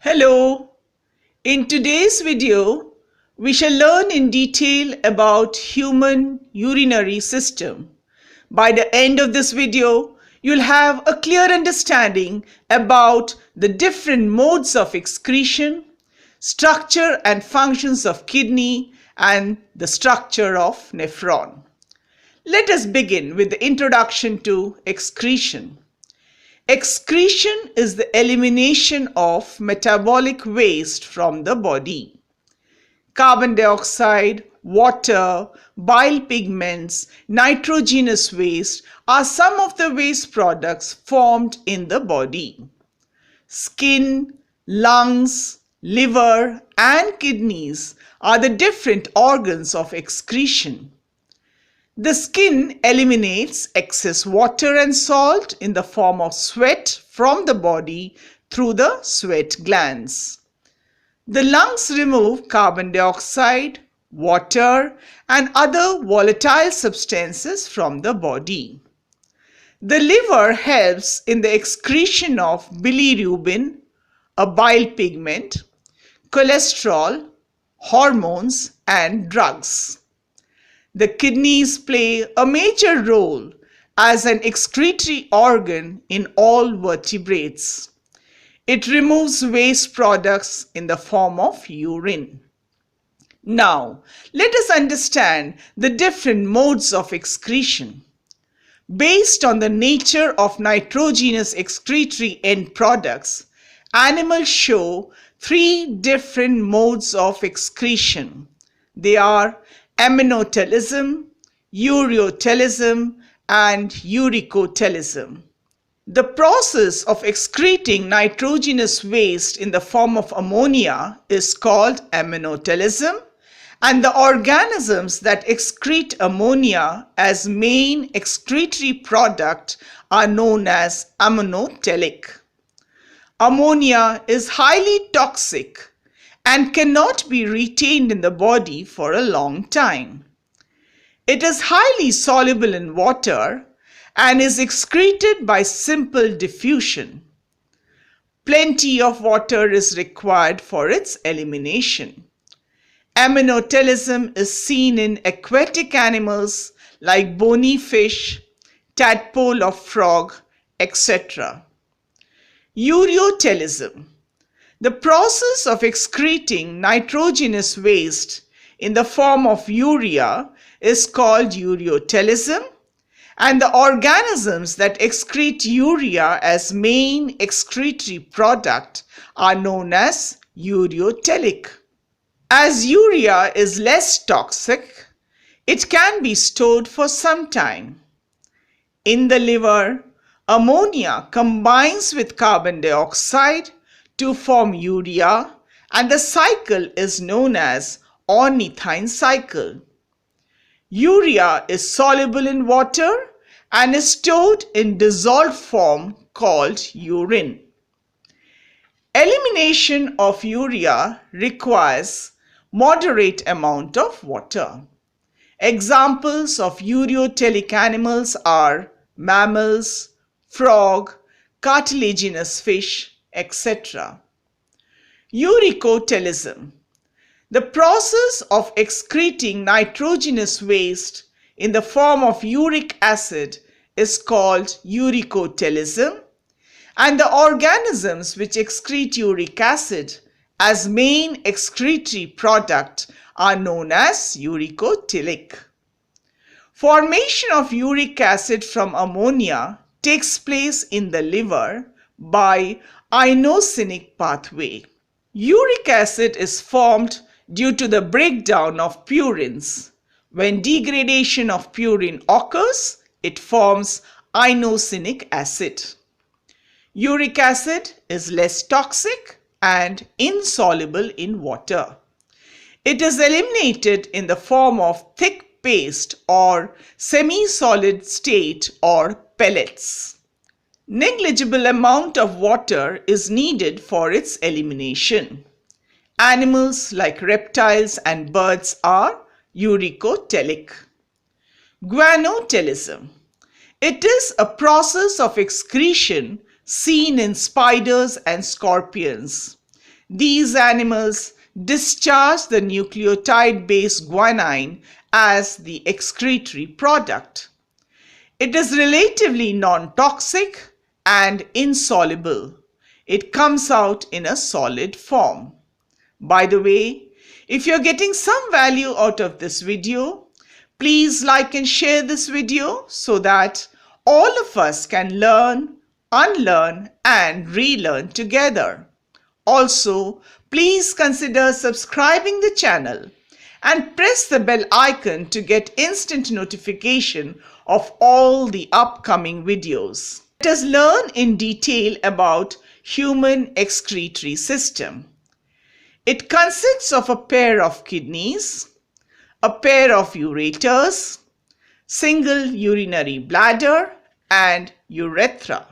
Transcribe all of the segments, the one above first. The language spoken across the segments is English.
Hello! In today's video, we shall learn in detail about human urinary system. By the end of this video, you'll have a clear understanding about the different modes of excretion, structure and functions of kidney, and the structure of nephron. Let us begin with the introduction to excretion. Excretion is the elimination of metabolic waste from the body. Carbon dioxide, water, bile pigments, nitrogenous waste are some of the waste products formed in the body. Skin, lungs, liver, and kidneys are the different organs of excretion. The skin eliminates excess water and salt in the form of sweat from the body through the sweat glands. The lungs remove carbon dioxide, water, and other volatile substances from the body. The liver helps in the excretion of bilirubin, a bile pigment, cholesterol, hormones, and drugs. The kidneys play a major role as an excretory organ in all vertebrates. It removes waste products in the form of urine. Now, let us understand the different modes of excretion. Based on the nature of nitrogenous excretory end products, animals show three different modes of excretion. They are Ammonotelism, Ureotelism, and Uricotelism. The process of excreting nitrogenous waste in the form of ammonia is called Ammonotelism, and the organisms that excrete ammonia as main excretory product are known as ammonotelic. Ammonia is highly toxic and cannot be retained in the body for a long time. It is highly soluble in water and is excreted by simple diffusion. Plenty of water is required for its elimination. Ammonotelism is seen in aquatic animals like bony fish, tadpole of frog, etc. Ureotelism. The process of excreting nitrogenous waste in the form of urea is called ureotelism, and the organisms that excrete urea as main excretory product are known as ureotelic. As urea is less toxic, it can be stored for some time. In the liver, ammonia combines with carbon dioxide to form urea, and the cycle is known as ornithine cycle. Urea is soluble in water and is stored in dissolved form called urine. Elimination of urea requires moderate amount of water. Examples of ureotelic animals are mammals, frog, cartilaginous fish, etc. Uricotelism. The process of excreting nitrogenous waste in the form of uric acid is called Uricotelism, and the organisms which excrete uric acid as main excretory product are known as uricotelic. Formation of uric acid from ammonia takes place in the liver by inosinic pathway. Uric acid is formed due to the breakdown of purines. When degradation of purine occurs, it forms inosinic acid. Uric acid is less toxic and insoluble in water. It is eliminated in the form of thick paste or semi-solid state or pellets. Negligible amount of water is needed for its elimination. Animals like reptiles and birds are uricotelic. Guanotelism. It is a process of excretion seen in spiders and scorpions. These animals discharge the nucleotide-based guanine as the excretory product. It is relatively non-toxic and insoluble. It comes out in a solid form. By the way, if you're getting some value out of this video, please like and share this video so that all of us can learn, unlearn, and relearn together. Also, please consider subscribing the channel and press the bell icon to get instant notification of all the upcoming videos. Let us learn in detail about human excretory system. It consists of a pair of kidneys, a pair of ureters, single urinary bladder, and urethra.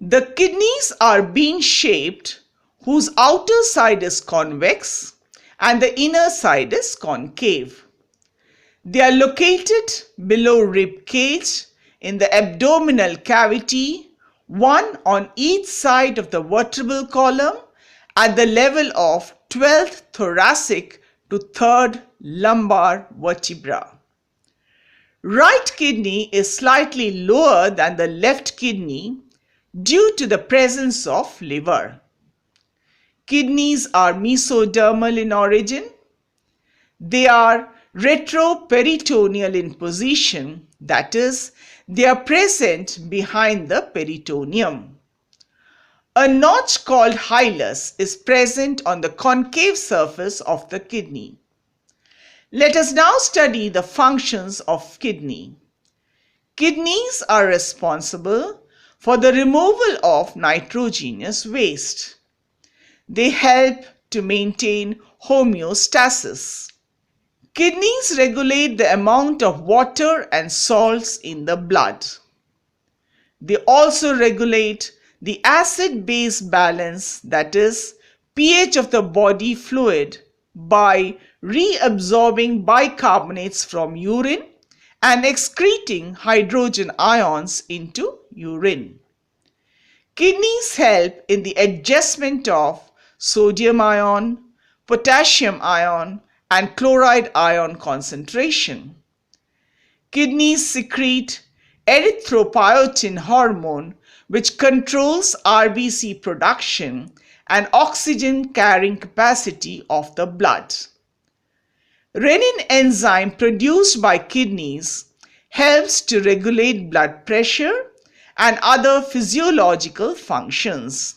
The kidneys are bean-shaped, whose outer side is convex and the inner side is concave. They are located below rib cage in the abdominal cavity, one on each side of the vertebral column at the level of 12th thoracic to 3rd lumbar vertebra. Right kidney is slightly lower than the left kidney due to the presence of liver. Kidneys are mesodermal in origin. They are retroperitoneal in position, that is, they are present behind the peritoneum. A notch called hilus is present on the concave surface of the kidney. Let us now study the functions of kidney. Kidneys are responsible for the removal of nitrogenous waste. They help to maintain homeostasis. Kidneys regulate the amount of water and salts in the blood. They also regulate the acid-base balance, that is, pH of the body fluid, by reabsorbing bicarbonates from urine and excreting hydrogen ions into urine. Kidneys help in the adjustment of sodium ion, potassium ion, and chloride ion concentration. Kidneys secrete erythropoietin hormone, which controls RBC production and oxygen carrying capacity of the blood. Renin enzyme produced by kidneys helps to regulate blood pressure and other physiological functions.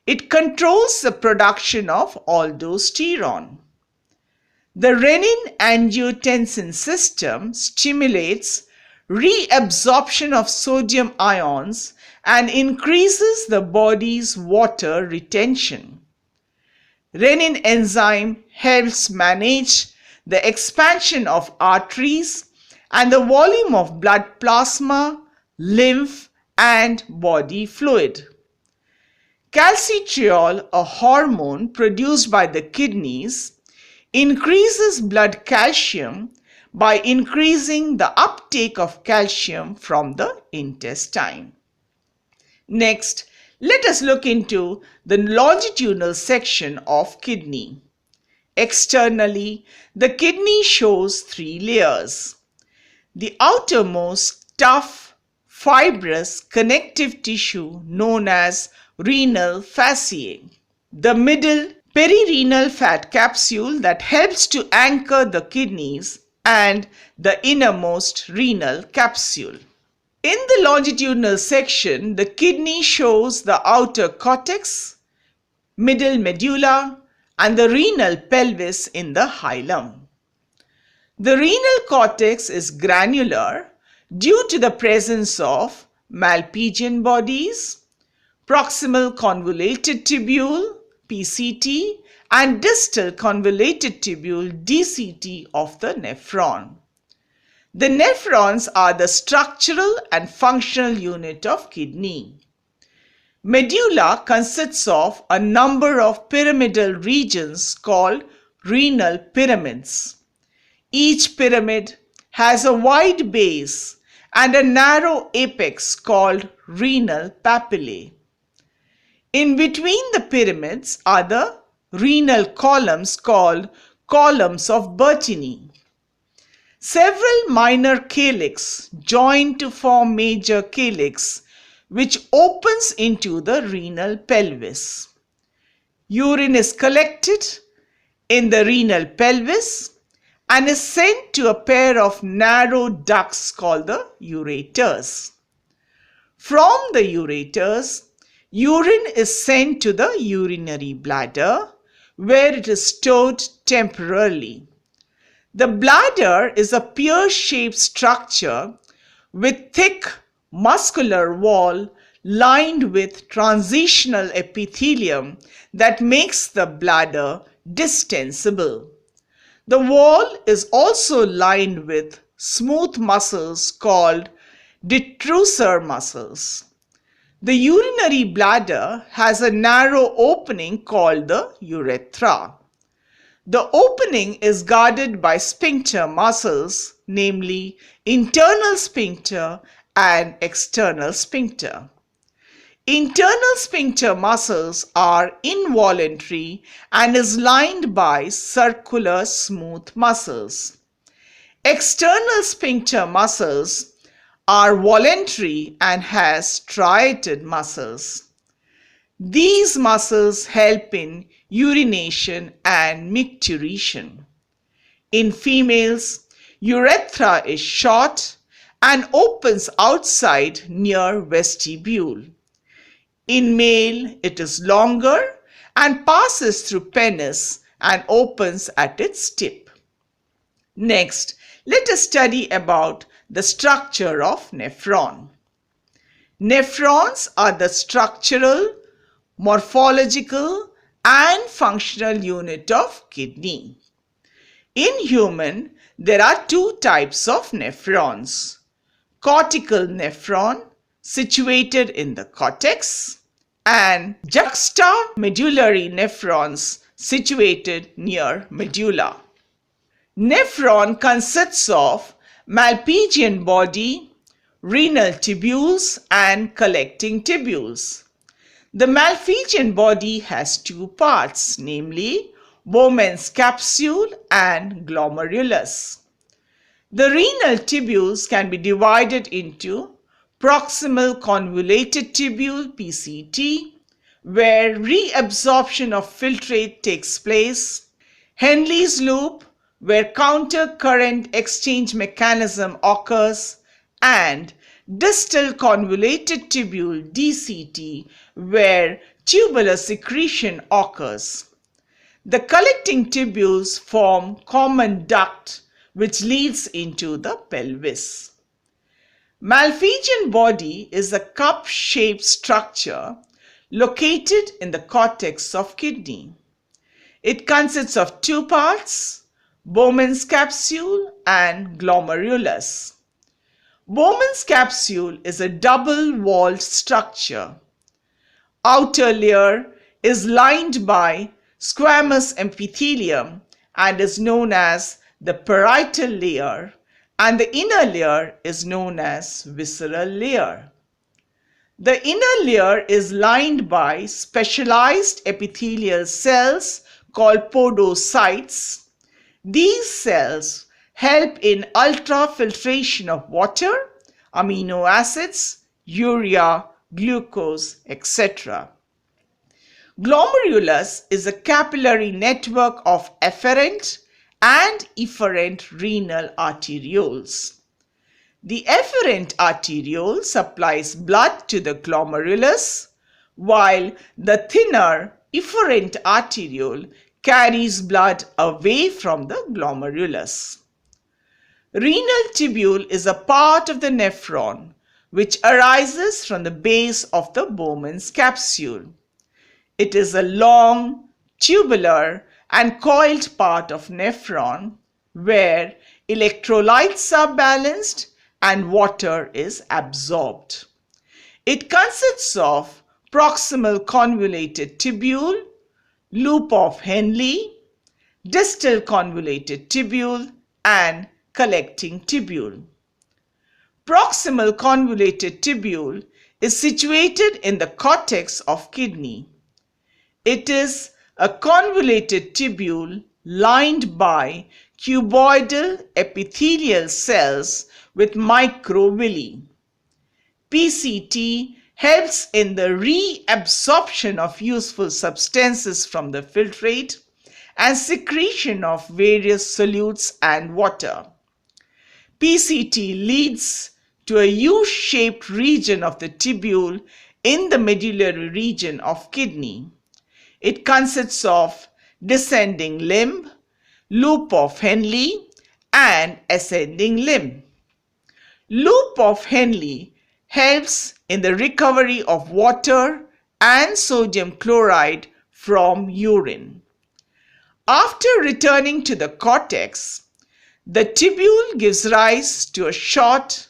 It controls the production of aldosterone. The renin-angiotensin system stimulates reabsorption of sodium ions and increases the body's water retention. Renin enzyme helps manage the expansion of arteries and the volume of blood plasma, lymph, and body fluid. Calcitriol, a hormone produced by the kidneys, increases blood calcium by increasing the uptake of calcium from the intestine. Next, let us look into the longitudinal section of kidney. Externally, the kidney shows 3 layers. The outermost tough, fibrous connective tissue known as renal fasciae. The middle perirenal fat capsule that helps to anchor the kidneys, and the innermost renal capsule. In the longitudinal section, the kidney shows the outer cortex, middle medulla, and the renal pelvis in the hilum. The renal cortex is granular due to the presence of Malpighian bodies, proximal convoluted tubule PCT, and distal convoluted tubule DCT of the nephron. The nephrons are the structural and functional unit of kidney. Medulla consists of a number of pyramidal regions called renal pyramids. Each pyramid has a wide base and a narrow apex called renal papillae. In between the pyramids are the renal columns called columns of BOTANY. Several minor calyx join to form major calyx, which opens into the renal pelvis. Urine is collected in the renal pelvis and is sent to a pair of narrow ducts called the ureters. From the ureters, urine is sent to the urinary bladder, where it is stored temporarily. The bladder is a pear-shaped structure with thick muscular wall lined with transitional epithelium that makes the bladder distensible. The wall is also lined with smooth muscles called detrusor muscles. The urinary bladder has a narrow opening called the urethra. The opening is guarded by sphincter muscles, namely internal sphincter and external sphincter. Internal sphincter muscles are involuntary and is lined by circular smooth muscles. External sphincter muscles are voluntary and has striated muscles. These muscles help in urination and micturition. In females, urethra is short and opens outside near vestibule. In male, it is longer and passes through penis and opens at its tip. Next, let us study about the structure of nephron. Nephrons are the structural, morphological, and functional unit of kidney. In human, there are two types of nephrons. Cortical nephron, situated in the cortex, and juxtamedullary nephrons, situated near medulla. Nephron consists of Malpighian body, renal tubules, and collecting tubules. The Malpighian body has two parts, namely Bowman's capsule and glomerulus. The renal tubules can be divided into proximal convoluted tubule (PCT), where reabsorption of filtrate takes place, Henle's loop, where counter-current exchange mechanism occurs, and distal convoluted tubule (DCT), where tubular secretion occurs. The collecting tubules form common duct which leads into the pelvis. Malpighian body is a cup-shaped structure located in the cortex of kidney. It consists of two parts, Bowman's capsule and glomerulus. Bowman's capsule is a double-walled structure. Outer layer is lined by squamous epithelium and is known as the parietal layer, and the inner layer is known as visceral layer. The inner layer is lined by specialized epithelial cells called podocytes. These cells help in ultrafiltration of water, amino acids, urea, glucose, etc. Glomerulus is a capillary network of afferent and efferent renal arterioles. The afferent arteriole supplies blood to the glomerulus, while the thinner efferent arteriole carries blood away from the glomerulus. Renal tubule is a part of the nephron which arises from the base of the Bowman's capsule. It is a long, tubular and coiled part of nephron where electrolytes are balanced and water is absorbed. It consists of proximal convoluted tubule, loop of Henle, distal convoluted tubule, and collecting tubule. Proximal convoluted tubule is situated in the cortex of kidney. It is a convoluted tubule lined by cuboidal epithelial cells with microvilli. PCT helps in the reabsorption of useful substances from the filtrate and secretion of various solutes and water. PCT leads to a U-shaped region of the tubule in the medullary region of kidney. It consists of descending limb, loop of Henle, and ascending limb. Loop of Henle helps in the recovery of water and sodium chloride from urine. After returning to the cortex, the tubule gives rise to a short,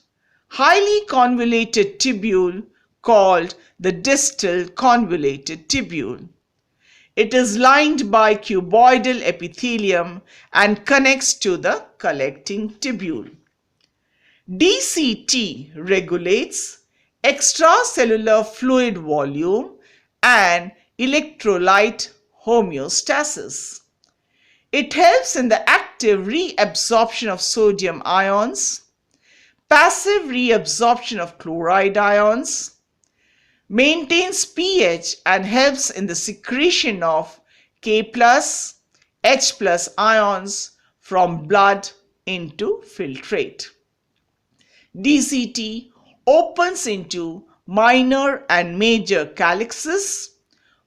highly convoluted tubule called the distal convoluted tubule. It is lined by cuboidal epithelium and connects to the collecting tubule. DCT regulates extracellular fluid volume and electrolyte homeostasis. It helps in the active reabsorption of sodium ions, passive reabsorption of chloride ions, maintains pH and helps in the secretion of K+, H+ ions from blood into filtrate. DCT opens into minor and major calyxes,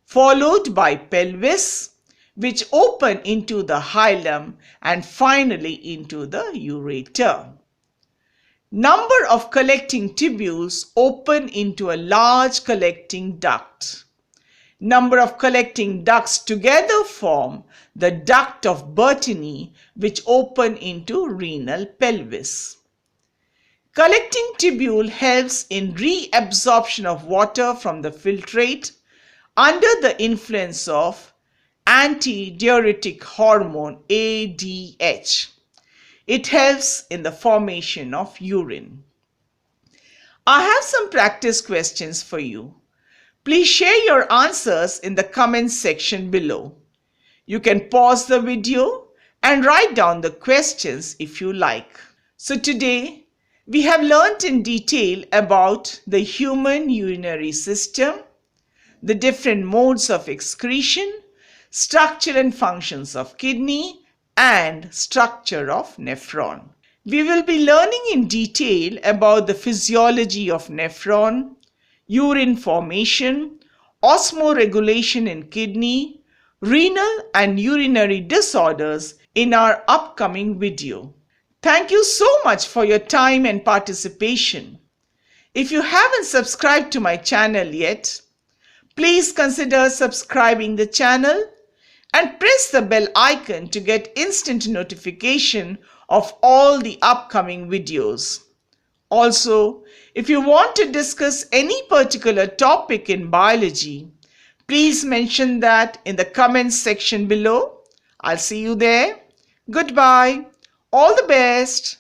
followed by pelvis, which open into the hilum and finally into the ureter. Number of collecting tubules open into a large collecting duct. Number of collecting ducts together form the duct of BOTANY, which open into renal pelvis. Collecting tubule helps in reabsorption of water from the filtrate under the influence of antidiuretic hormone ADH. It helps in the formation of urine. I have some practice questions for you. Please share your answers in the comments section below. You can pause the video and write down the questions if you like. So today, we have learnt in detail about the human urinary system, the different modes of excretion, structure and functions of kidney, and structure of nephron. We will be learning in detail about the physiology of nephron, urine formation, osmoregulation in kidney, renal and urinary disorders in our upcoming video. Thank you so much for your time and participation. If you haven't subscribed to my channel yet, please consider subscribing the channel and press the bell icon to get instant notification of all the upcoming videos. Also, if you want to discuss any particular topic in biology, please mention that in the comments section below. I'll see you there. Goodbye. All the best.